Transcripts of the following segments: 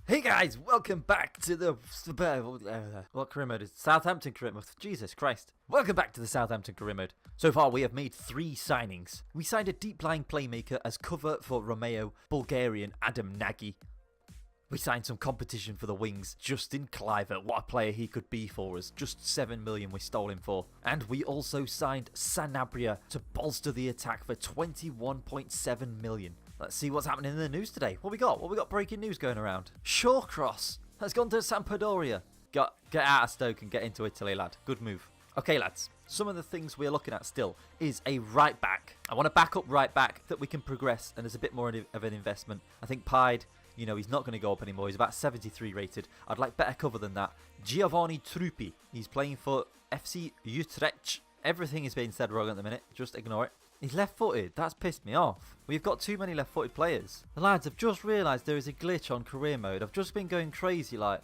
Hey guys, welcome back to the what career mode is Southampton career mode? Jesus Christ! Welcome back to the Southampton career mode. So far, we have made 3 signings. We signed a deep-lying playmaker as cover for Romeo, Bulgarian Adam Nagy. We signed some competition for the wings. Justin Cliver, what a player he could be for us. Just 7 million we stole him for. And we also signed Sanabria to bolster the attack for 21.7 million. Let's see what's happening in the news today. What we got? What we got breaking news going around? Shawcross has gone to Sampdoria. Get out of Stoke and get into Italy, lad. Good move. Okay, lads. Some of the things we're looking at still is a right back. I want a backup right back that we can progress and is a bit more of an investment. I think Pied, you know, he's not going to go up anymore. He's about 73 rated. I'd like better cover than that. Giovanni Troupee. He's playing for FC Utrecht. Everything is being said wrong at the minute. Just ignore it. He's left-footed. That's pissed me off. We've got too many left-footed players. The lads, I've just realised there is a glitch on career mode. I've just been going crazy like,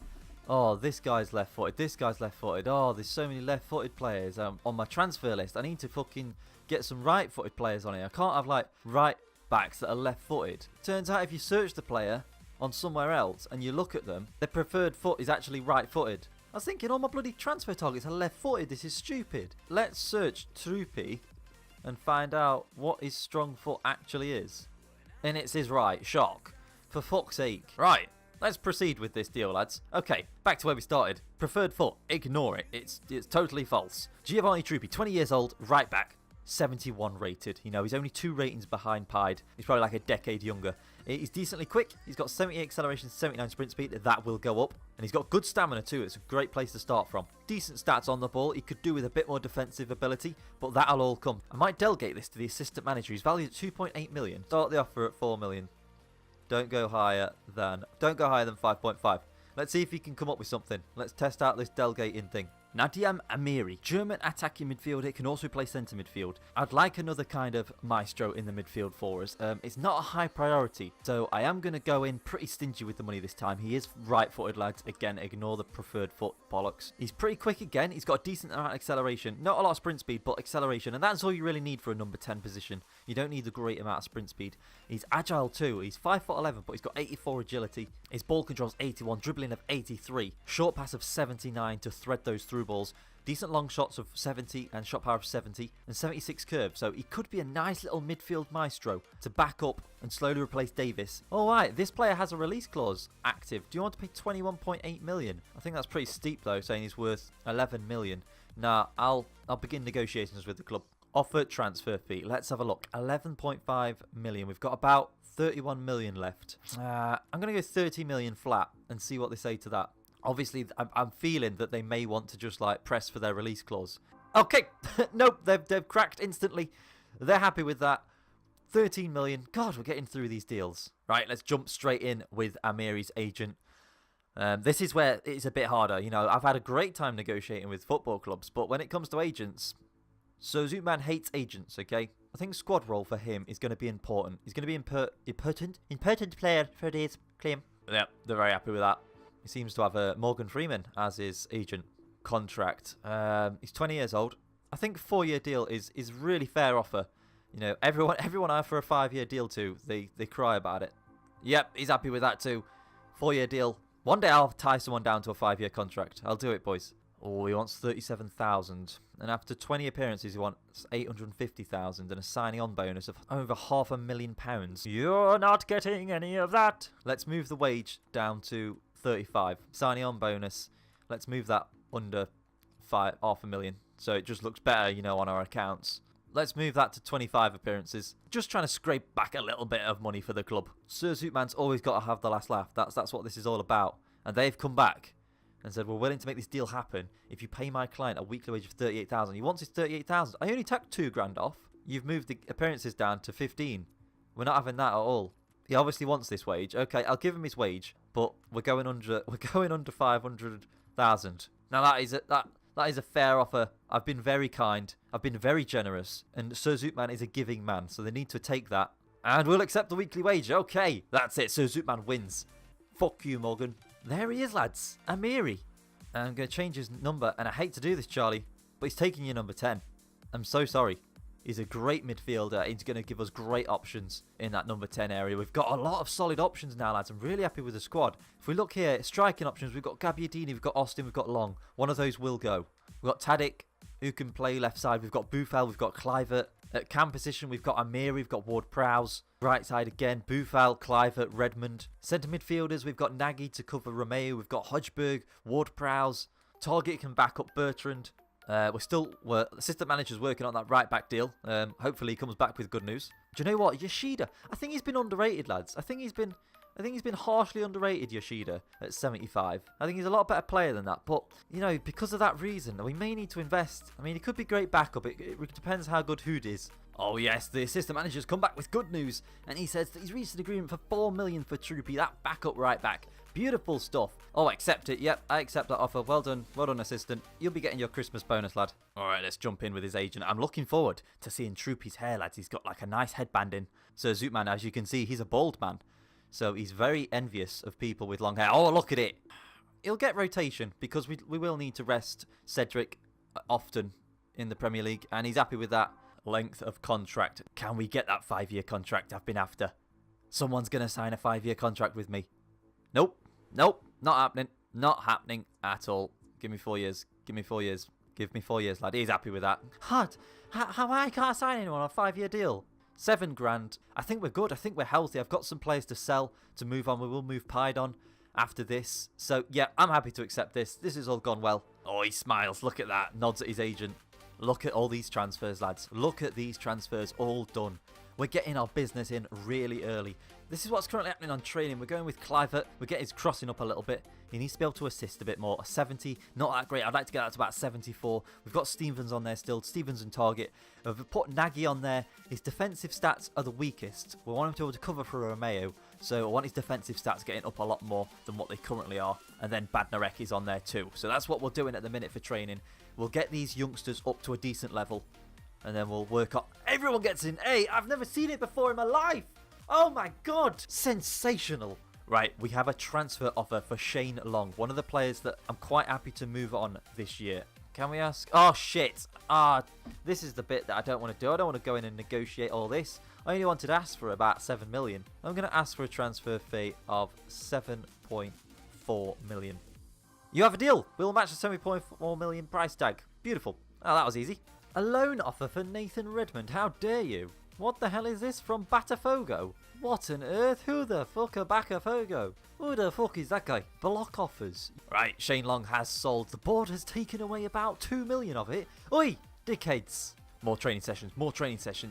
oh, this guy's left-footed. This guy's left-footed. Oh, there's so many left-footed players on my transfer list. I need to fucking get some right-footed players on here. I can't have like right backs that are left-footed. Turns out if you search the player on somewhere else and you look at them, their preferred foot is actually right-footed. I was thinking all my bloody transfer targets are left-footed. This is stupid. Let's search Troupee and find out what his strong foot actually is. And it's his right. Shock. For fuck's sake. Right. Let's proceed with this deal, lads. Okay, back to where we started. Preferred foot. Ignore it. It's totally false. Giovanni Troupee, 20 years old, right back. 71 rated. You know, he's only 2 ratings behind Pied. He's probably like a decade younger. He's decently quick. He's got 78 acceleration, 79 sprint speed. That will go up. And he's got good stamina too. It's a great place to start from. Decent stats on the ball. He could do with a bit more defensive ability, but that'll all come. I might delegate this to the assistant manager. He's valued at 2.8 million. Start the offer at 4 million. Don't go higher than 5.5. Let's see if he can come up with something. Let's test out this delegating thing. Nadiam Amiri, German attacking midfielder, can also play centre midfield. I'd like another kind of maestro in the midfield for us. It's not a high priority, so I am going to go in pretty stingy with the money this time. He is right-footed, lads. Again, ignore the preferred foot bollocks. He's pretty quick again. He's got a decent amount of acceleration. Not a lot of sprint speed, but acceleration, and that's all you really need for a number 10 position. You don't need a great amount of sprint speed. He's agile too. He's 5'11", but he's got 84 agility. His ball control's 81, dribbling of 83, short pass of 79 to thread those through balls, decent long shots of 70 and shot power of 70 and 76 curve, so he could be a nice little midfield maestro to back up and slowly replace Davis. Alright, this player has a release clause active. Do you want to pay 21.8 million? I think that's pretty steep though, saying he's worth 11 million. Nah, I'll begin negotiations with the club. Offer transfer fee. Let's have a look. 11.5 million. We've got about 31 million left. I'm going to go 30 million flat and see what they say to that. Obviously, I'm feeling that they may want to just like press for their release clause. Okay, nope, they've cracked instantly. They're happy with that. 13 million. God, we're getting through these deals. Right, let's jump straight in with Amiri's agent. This is where it's a bit harder. You know, I've had a great time negotiating with football clubs, but when it comes to agents, Sir Zoopman hates agents, okay? I think squad role for him is going to be important. He's going to be important player for this claim. Yeah, they're very happy with that. He seems to have Morgan Freeman as his agent contract. He's 20 years old. I think 4-year deal is really fair offer. You know, everyone I offer a 5-year deal to, they cry about it. Yep, he's happy with that too. 4-year deal. One day I'll tie someone down to a 5-year contract. I'll do it, boys. Oh, he wants 37,000. And after 20 appearances, he wants 850,000 and a signing on bonus of over £500,000. You're not getting any of that. Let's move the wage down to 35. Signing on bonus. Let's move that under £500,000. So it just looks better, you know, on our accounts. Let's move that to 25 appearances. Just trying to scrape back a little bit of money for the club. Sir Zoopman's always got to have the last laugh. That's what this is all about. And they've come back and said, we're willing to make this deal happen if you pay my client a weekly wage of 38,000. He wants his 38,000. I only took $2,000 off. You've moved the appearances down to 15. We're not having that at all. He obviously wants this wage. Okay, I'll give him his wage, but we're going under 500,000. Now that is a fair offer. I've been very kind. I've been very generous, and Sir Zoopman is a giving man, so they need to take that. And we'll accept the weekly wage. Okay, that's it. Sir Zoopman wins. Fuck you, Morgan. There he is, lads. Amiri. I'm going to change his number, and I hate to do this, Charlie, but he's taking your number 10. I'm so sorry. He's a great midfielder. He's going to give us great options in that number 10 area. We've got a lot of solid options now, lads. I'm really happy with the squad. If we look here, striking options, we've got Gabbiadini, we've got Austin, we've got Long. One of those will go. We've got Tadic, who can play left side. We've got Buffal, we've got Kluivert. At cam position, we've got Amiri, we've got Ward-Prowse. Right side again, Buffal, Kluivert, Redmond. Centre midfielders, we've got Nagy to cover Romeo. We've got Hodgberg, Ward-Prowse. Target can back up Bertrand. Assistant manager's working on that right back deal. Hopefully he comes back with good news. Do you know what? Yoshida, I think he's been underrated, lads. I think he's been harshly underrated, Yoshida, at 75. I think he's a lot better player than that. But, you know, because of that reason, we may need to invest. I mean, he could be great backup. It depends how good Hood is. Oh, yes, the assistant manager's come back with good news. And he says that he's reached an agreement for 4 million for Troupee, that backup right back. Beautiful stuff. Oh, I accept it. Yep, I accept that offer. Well done. Well done, assistant. You'll be getting your Christmas bonus, lad. All right, let's jump in with his agent. I'm looking forward to seeing Troupee's hair, lads. He's got like a nice headband in. Sir Zoopman, as you can see, he's a bald man. So he's very envious of people with long hair. Oh, look at it. He'll get rotation because we will need to rest Cedric often in the Premier League. And he's happy with that length of contract. Can we get that 5-year contract I've been after? Someone's going to sign a 5-year contract with me. Nope. Nope. Not happening. Not happening at all. Give me 4 years. Give me 4 years. Give me 4 years, lad. He's happy with that. What? How I can't sign anyone on a 5-year deal? 7 grand. I think we're good. I think we're healthy. I've got some players to sell to move on. We will move Pied on after this. So, yeah, I'm happy to accept this. This has all gone well. Oh, he smiles. Look at that. Nods at his agent. Look at all these transfers, lads. Look at these transfers all done. We're getting our business in really early. This is what's currently happening on training. We're going with Kluivert. We're getting his crossing up a little bit. He needs to be able to assist a bit more. A 70, not that great. I'd like to get that to about 74. We've got Stevens on there still. Stevens and Target. We've put Nagy on there. His defensive stats are the weakest. We want him to be able to cover for Romeo. So I want his defensive stats getting up a lot more than what they currently are. And then Badnarek is on there too. So that's what we're doing at the minute for training. We'll get these youngsters up to a decent level. And then we'll work on... Everyone gets in A. I've never seen it before in my life. Oh my God. Sensational. Right, we have a transfer offer for Shane Long. One of the players that I'm quite happy to move on this year. Can we ask? Oh, shit. This is the bit that I don't want to do. I don't want to go in and negotiate all this. I only wanted to ask for about 7 million. I'm going to ask for a transfer fee of 7.4 million. You have a deal. We'll match the 7.4 million price tag. Beautiful. Oh, that was easy. A loan offer for Nathan Redmond. How dare you? What the hell is this from Botafogo? What on earth? Who the fuck are Botafogo? Who the fuck is that guy? Block offers. Right, Shane Long has sold. The board has taken away about 2 million of it. Oi, dickheads. More training sessions,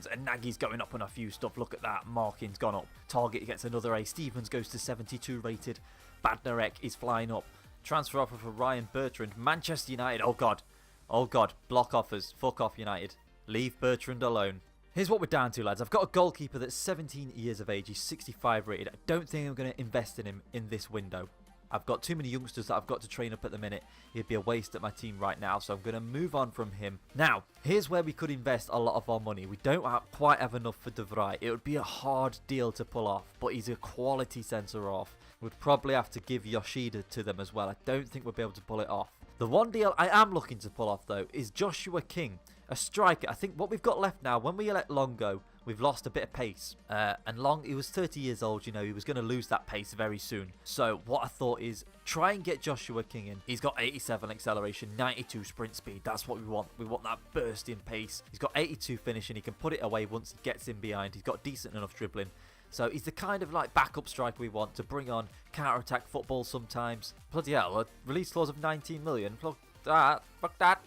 and Nagy's going up on a few stuff. Look at that. Marking's gone up. Target gets another A. Stevens goes to 72 rated. Badnarek is flying up. Transfer offer for Ryan Bertrand. Manchester United. Oh, God. Oh, God. Block offers. Fuck off, United. Leave Bertrand alone. Here's what we're down to, lads. I've got a goalkeeper that's 17 years of age. He's 65 rated. I don't think I'm going to invest in him in this window. I've got too many youngsters that I've got to train up at the minute. He'd be a waste at my team right now, so I'm going to move on from him. Now, here's where we could invest a lot of our money. We don't quite have enough for De Vrij. It would be a hard deal to pull off, but he's a quality centre-off. We'd probably have to give Yoshida to them as well. I don't think we'll be able to pull it off. The one deal I am looking to pull off, though, is Joshua King, a striker. I think what we've got left now, when we let Long go, we've lost a bit of pace. And Long, he was 30 years old, you know, he was going to lose that pace very soon. So what I thought is try and get Joshua King in. He's got 87 acceleration, 92 sprint speed. That's what we want. We want that bursting pace. He's got 82 finishing. He can put it away once he gets in behind. He's got decent enough dribbling. So he's the kind of like backup striker we want to bring on counter-attack football sometimes. Bloody hell, a release clause of 19 million. Fuck that. Fuck that.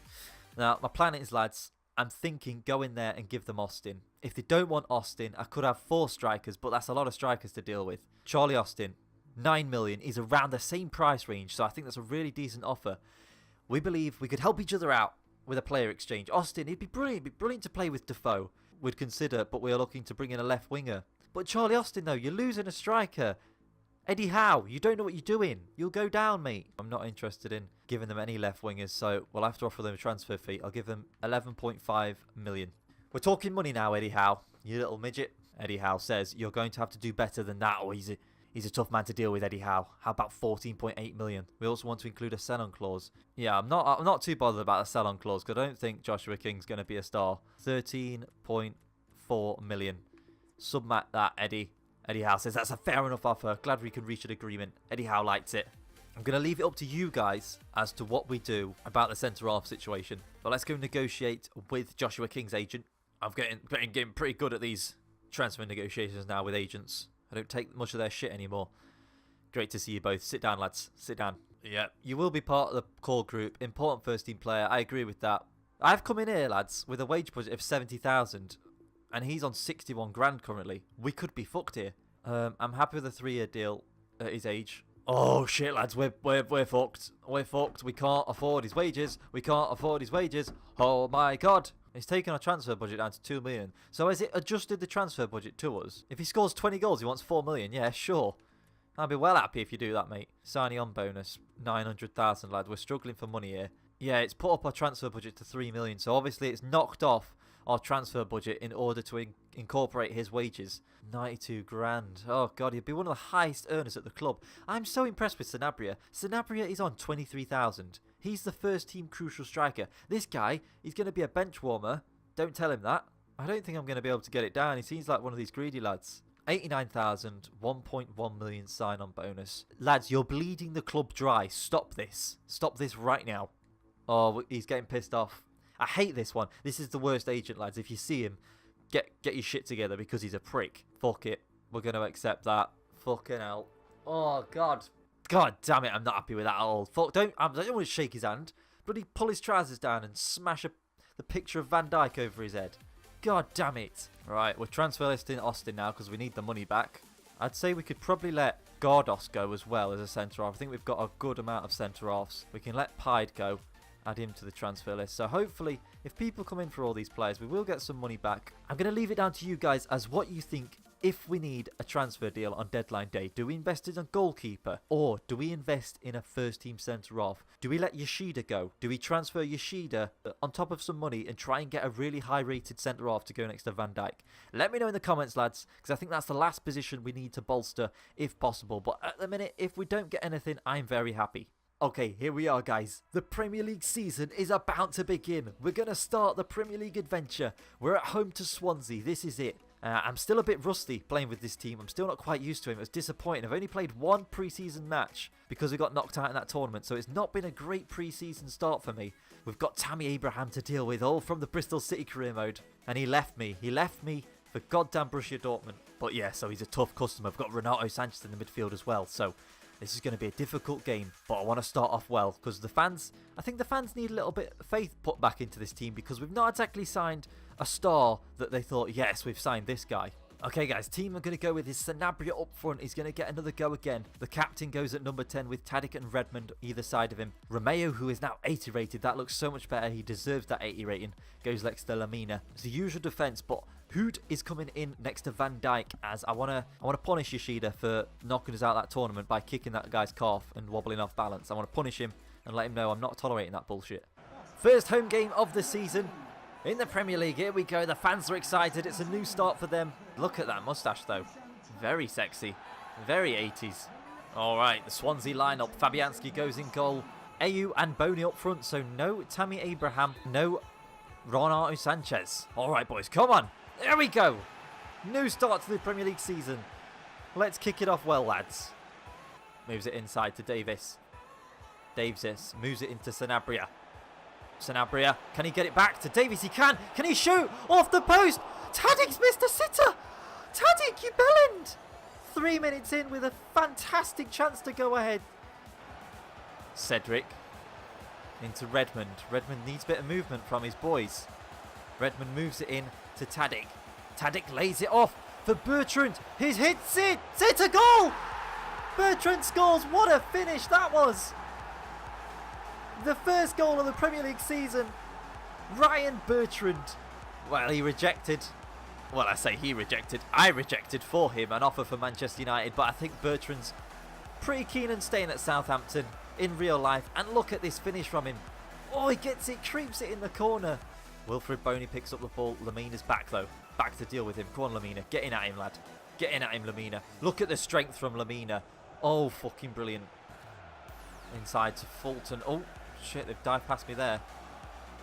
Now, my plan is, lads, I'm thinking go in there and give them Austin. If they don't want Austin, I could have 4 strikers, but that's a lot of strikers to deal with. Charlie Austin, 9 million, is around the same price range, so I think that's a really decent offer. We believe we could help each other out with a player exchange. Austin, it'd be brilliant to play with Defoe. We'd consider, but we are looking to bring in a left winger. But Charlie Austin, though, you're losing a striker. Eddie Howe, you don't know what you're doing. You'll go down, mate. I'm not interested in giving them any left wingers, so we'll have to offer them a transfer fee. I'll give them 11.5 million. We're talking money now, Eddie Howe. You little midget. Eddie Howe says, you're going to have to do better than that, or He's a tough man to deal with, Eddie Howe. How about 14.8 million? We also want to include a sell-on clause. Yeah, I'm not too bothered about a sell-on clause because I don't think Joshua King's going to be a star. 13.4 million. Submat that, Eddie. Eddie Howe says that's a fair enough offer. Glad we can reach an agreement. Eddie Howe liked it. I'm going to leave it up to you guys as to what we do about the centre-half situation. But let's go negotiate with Joshua King's agent. I'm getting pretty good at these transfer negotiations now with agents. I don't take much of their shit anymore. Great to see you both. Sit down, lads. Sit down. Yeah, you will be part of the call group. Important first-team player. I agree with that. I've come in here, lads, with a wage budget of 70,000. And he's on 61 grand currently. We could be fucked here. I'm happy with a 3-year deal at his age. Oh shit, lads, we're fucked. We're fucked. We can't afford his wages. We can't afford his wages. Oh my god. He's taken our transfer budget down to 2 million. So has it adjusted the transfer budget to us? If he scores 20 goals, he wants 4 million. Yeah, sure. I'd be well happy if you do that, mate. Signing on bonus, 900,000, lad. We're struggling for money here. Yeah, it's put up our transfer budget to 3 million. So obviously it's knocked off our transfer budget in order to incorporate his wages. 92 grand. Oh god, he'd be one of the highest earners at the club. I'm so impressed with Sanabria. Sanabria is on 23,000. He's the first team crucial striker. This guy, he's going to be a bench warmer. Don't tell him that. I don't think I'm going to be able to get it down. He seems like one of these greedy lads. 89,000, 1.1 million sign-on bonus. Lads, you're bleeding the club dry. Stop this. Stop this right now. Oh, he's getting pissed off. I hate this one. This is the worst agent, lads. If you see him, get your shit together because he's a prick. Fuck it. We're going to accept that. Fucking hell. Oh, God. God damn it. I'm not happy with that at all. Fuck, I don't want to shake his hand. Bloody pull his trousers down and smash the picture of Van Dijk over his head. God damn it. Right, we're transfer listing Austin now because we need the money back. I'd say we could probably let Gardos go as well as a centre-half. I think we've got a good amount of centre-halves. We can let Pied go. Add him to the transfer list. So hopefully, if people come in for all these players, we will get some money back. I'm going to leave it down to you guys as what you think if we need a transfer deal on deadline day. Do we invest in a goalkeeper? Or do we invest in a first-team centre-half? Do we let Yoshida go? Do we transfer Yoshida on top of some money and try and get a really high-rated centre-half to go next to Van Dijk? Let me know in the comments, lads, because I think that's the last position we need to bolster if possible. But at the minute, if we don't get anything, I'm very happy. Okay, here we are, guys. The Premier League season is about to begin. We're going to start the Premier League adventure. We're at home to Swansea. This is it. I'm still a bit rusty playing with this team. I'm still not quite used to him. It was disappointing. I've only played one pre-season match because we got knocked out in that tournament. So it's not been a great pre-season start for me. We've got Tammy Abraham to deal with, all from the Bristol City career mode. And he left me. He left me for goddamn Borussia Dortmund. But yeah, so he's a tough customer. I've got Renato Sanchez in the midfield as well. So this is going to be a difficult game, but I want to start off well because I think the fans need a little bit of faith put back into this team because we've not exactly signed a star that they thought, yes, we've signed this guy. Okay, guys, team are going to go with his Sanabria up front. He's going to get another go again. The captain goes at number 10 with Tadic and Redmond either side of him. Romeo, who is now 80 rated, that looks so much better. He deserves that 80 rating. Goes next to Lamina. It's the usual defence, but Hood is coming in next to Van Dijk as I want to punish Yoshida for knocking us out of that tournament by kicking that guy's calf and wobbling off balance. I want to punish him and let him know I'm not tolerating that bullshit. First home game of the season in the Premier League. Here we go. The fans are excited. It's a new start for them. Look at that moustache, though. Very sexy. Very 80s. All right, the Swansea lineup. Fabianski goes in goal. Ayew and Boney up front. So no Tammy Abraham. No Renato Sanchez. All right, boys. Come on. There we go. New start to the Premier League season. Let's kick it off well, lads. Moves it inside to Davis. Davis moves it into Sanabria. Sanabria, can he get it back to Davies? He can. Can he shoot off the post? Tadic's missed a sitter. Tadic, you bellend. 3 minutes in with a fantastic chance to go ahead. Cedric into Redmond. Redmond needs a bit of movement from his boys. Redmond moves it in to Tadic. Tadic lays it off for Bertrand. He hits it. It's a goal. Bertrand scores. What a finish that was. The first goal of the Premier League season. Ryan Bertrand. Well, he rejected. Well, I say he rejected. I rejected for him an offer for Manchester United. But I think Bertrand's pretty keen on staying at Southampton in real life. And look at this finish from him. Oh, he gets it. Creeps it in the corner. Wilfred Boney picks up the ball. Lamina's back, though. Back to deal with him. Come on, Lamina. Get in at him, lad. Getting at him, Lamina. Look at the strength from Lamina. Oh, fucking brilliant. Inside to Fulton. Oh, shit, they've dived past me there.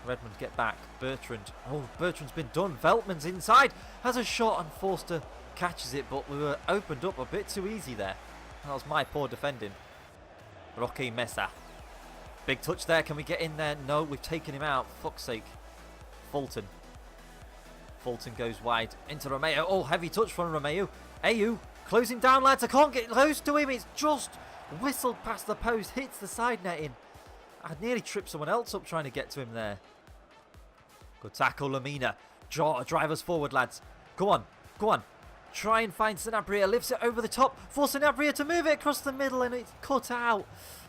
Redmond, get back. Bertrand. Oh, Bertrand's been done. Veltman's inside. Has a shot and Forster catches it, but we were opened up a bit too easy there. That was my poor defending. Roque Mesa. Big touch there. Can we get in there? No, we've taken him out. Fuck's sake. Fulton. Fulton goes wide into Romeo. Oh, heavy touch from Romeo. Ayew. Closing down, lads. I can't get close to him. It's just whistled past the post. Hits the side netting. I nearly tripped someone else up trying to get to him there. Good tackle, Lamina. Drive us forward, lads. Go on. Go on. Try and find Sanabria. Lifts it over the top for Sanabria to move it across the middle, and it's cut out.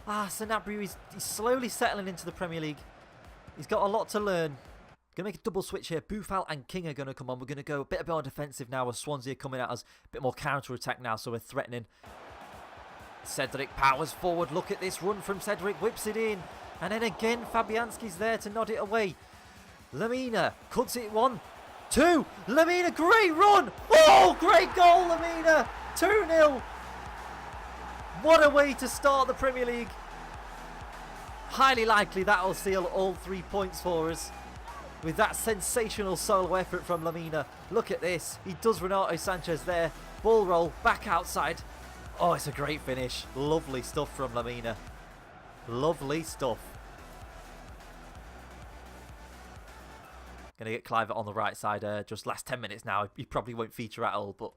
Sanabria, he's slowly settling into the Premier League. He's got a lot to learn. Going to make a double switch here. Boufal and King are going to come on. We're going to go a bit more defensive now as Swansea are coming at us. A bit more counter-attack now, so we're threatening. Cedric powers forward. Look at this run from Cedric. Whips it in. And then again, Fabianski's there to nod it away. Lamina cuts it 1, 2. Lamina, great run. Oh, great goal, Lamina. 2-0. What a way to start the Premier League. Highly likely that will seal all 3 points for us. With that sensational solo effort from Lamina. Look at this. He does Renato Sanchez there. Ball roll, back outside. Oh, it's a great finish. Lovely stuff from Lamina. Lovely stuff. Going to get Clivert on the right side. Just last 10 minutes now. He probably won't feature at all, but...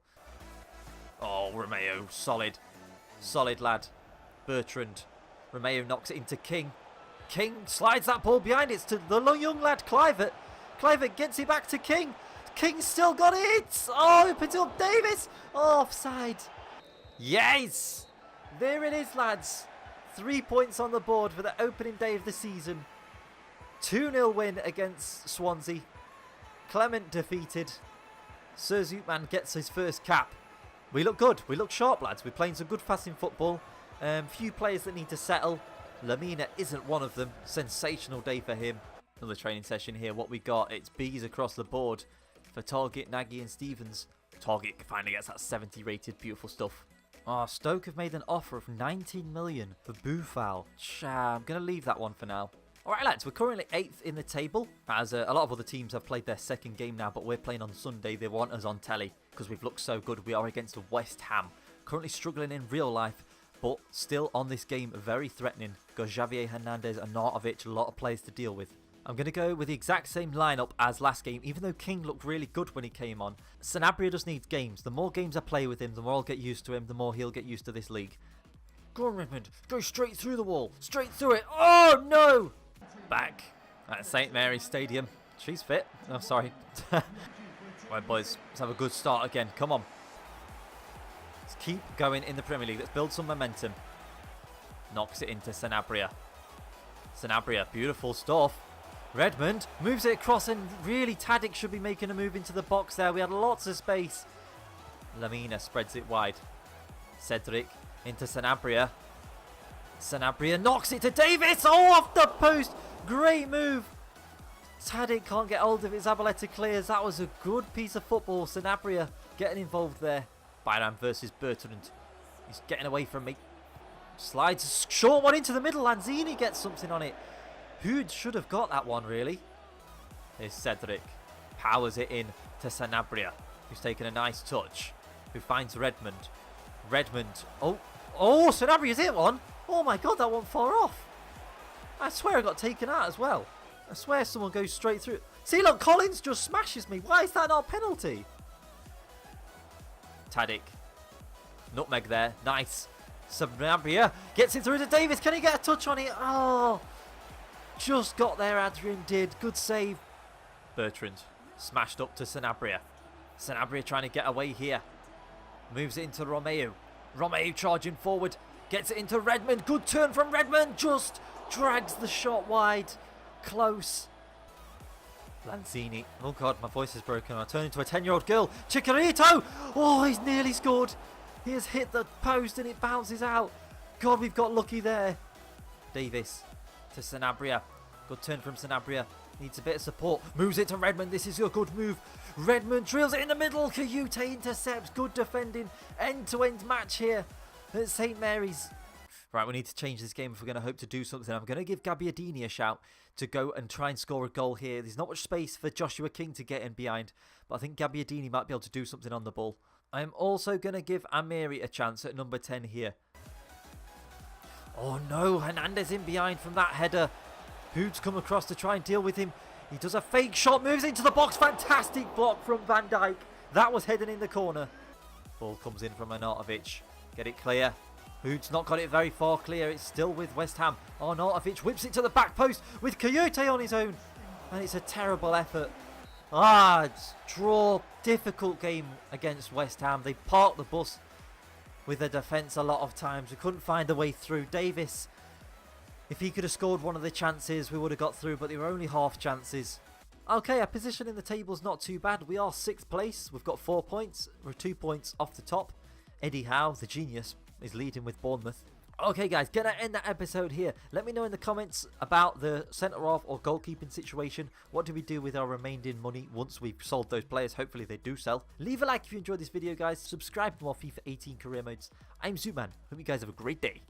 Oh, Romeo. Solid. Solid lad. Bertrand. Romeo knocks it into King. King slides that ball behind. It's to the young lad, Clivert. Clivert gets it back to King. King still got it. Oh, he puts it up. Davis. Oh, offside. Yes. There it is, lads. 3 points on the board for the opening day of the season. 2-0 win against Swansea. Clement defeated. Sir Zoopman gets his first cap. We look good. We look sharp, lads. We're playing some good passing football. Few players that need to settle. Lamina isn't one of them. Sensational day for him. Another training session here. What we got, it's B's across the board for Target, Nagy and Stevens. Target finally gets that 70 rated. Beautiful stuff. Stoke have made an offer of 19 million for Boufal. I'm going to leave that one for now. Alright lads, we're currently 8th in the table, as a lot of other teams have played their second game now, but we're playing on Sunday. They want us on telly because we've looked so good. We are against West Ham, currently struggling in real life, but still on this game very threatening. Got Javier Hernandez and Nartovic, a lot of players to deal with. I'm going to go with the exact same lineup as last game, even though King looked really good when he came on. Sanabria just needs games. The more games I play with him, the more I'll get used to him, the more he'll get used to this league. Go on, Redmond. Go straight through the wall. Straight through it. Oh, no! Back at St. Mary's Stadium. She's fit. Oh, sorry. Right, boys. Let's have a good start again. Come on. Let's keep going in the Premier League. Let's build some momentum. Knocks it into Sanabria. Sanabria. Beautiful stuff. Redmond moves it across, and really Tadic should be making a move into the box there. We had lots of space. Lamina spreads it wide. Cedric into Sanabria. Sanabria knocks it to Davis. Oh, off the post. Great move. Tadic can't get hold of it. Zabaleta clears. That was a good piece of football. Sanabria getting involved there. Bayram versus Bertrand. He's getting away from me. Slides a short one into the middle. Lanzini gets something on it. Who should have got that one, really? Here's Cedric. Powers it in to Sanabria, who's taken a nice touch. Who finds Redmond. Redmond. Oh, Sanabria's hit one. Oh my god, that one far off. I swear I got taken out as well. I swear someone goes straight through. See, look, Collins just smashes me. Why is that not a penalty? Tadic. Nutmeg there. Nice. Sanabria gets it through to Davis. Can he get a touch on it? Oh, just got there, Adrian did. Good save. Bertrand smashed up to Sanabria. Sanabria trying to get away here. Moves it into Romeo. Romeo charging forward. Gets it into Redmond. Good turn from Redmond. Just drags the shot wide. Close. Lanzini. Oh God, my voice is broken. I turn into a 10-year-old girl. Chicharito. Oh, he's nearly scored. He has hit the post and it bounces out. God, we've got lucky there. Davis to Sanabria. Good turn from Sanabria. Needs a bit of support. Moves it to Redmond. This is a good move. Redmond drills it in the middle. Kayute intercepts. Good defending. End-to-end match here at St. Mary's. Right, we need to change this game if we're going to hope to do something. I'm going to give Gabbiadini a shout to go and try and score a goal here. There's not much space for Joshua King to get in behind, but I think Gabbiadini might be able to do something on the ball. I'm also going to give Amiri a chance at number 10 here. Oh no, Hernandez in behind from that header. Hoods come across to try and deal with him. He does a fake shot, moves into the box. Fantastic block from Van Dijk. That was heading in the corner. Ball comes in from Arnautovic. Get it clear. Hoods not got it very far clear. It's still with West Ham. Arnautovic whips it to the back post with Kayute on his own. And it's a terrible effort. It's draw. Difficult game against West Ham. They parked the bus with their defence a lot of times. We couldn't find a way through. Davis, if he could have scored one of the chances, we would have got through, but they were only half chances. Okay, our position in the table's not too bad. We are 6th place. We've got 4 points. We're 2 points off the top. Eddie Howe, the genius, is leading with Bournemouth. Okay guys, gonna end that episode here. Let me know in the comments about the centre-half or goalkeeping situation. What do we do with our remaining money once we've sold those players? Hopefully they do sell. Leave a like if you enjoyed this video guys. Subscribe for more FIFA 18 career modes. I'm Zoopman. Hope you guys have a great day.